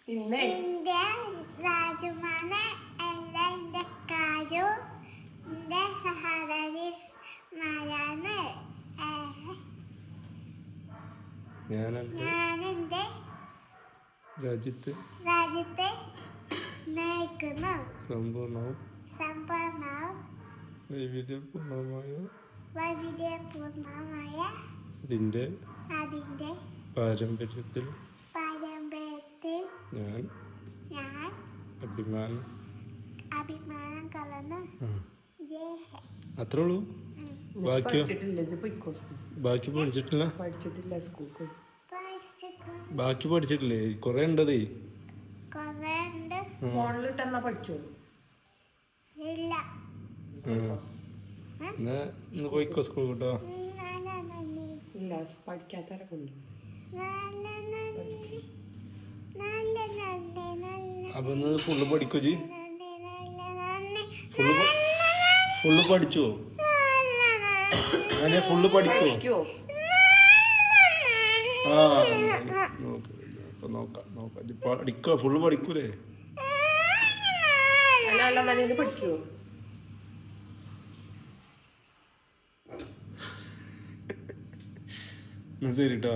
എന്റെ രാജുമാണ് എല്ലാം എന്റെ കാജു എന്റെ സഹോദരിമാരാണ്. ഞാനെന്റെ രാജ്യത്തെ നയിക്കുന്നു. സമ്പൂർണവും വൈവിധ്യപൂർണമായ അതിന്റെ പാരമ്പര്യത്തിൽ ഞാൻ അഭിമാനം കളന്നു. അത്രേ ഉള്ളൂ. ബാക്കി പഠിച്ചിട്ടില്ല. ബാക്കി പഠിച്ചിട്ടില്ലേ? കൊറേ ഉണ്ടതേ. ഫോണിലിട്ടെന്നാ പഠിച്ചോ? ഇന്ന് പോയിക്കോ സ്കൂൾ കേട്ടോ. ഇല്ല, പഠിക്കാത്തവരെ കൊണ്ട്. അപ്പൊ ഇന്ന് ഫുള്ള് പഠിക്കോ ജി? ഫുള്ള് പഠിച്ചോ? അങ്ങനെ ഫുള്ള് പഠിക്കോ? ആ നോക്കാം. പഠിക്കോ? ഫുള്ള് പഠിക്കൂലേ? പഠിക്കോ? ശരി കേട്ടോ.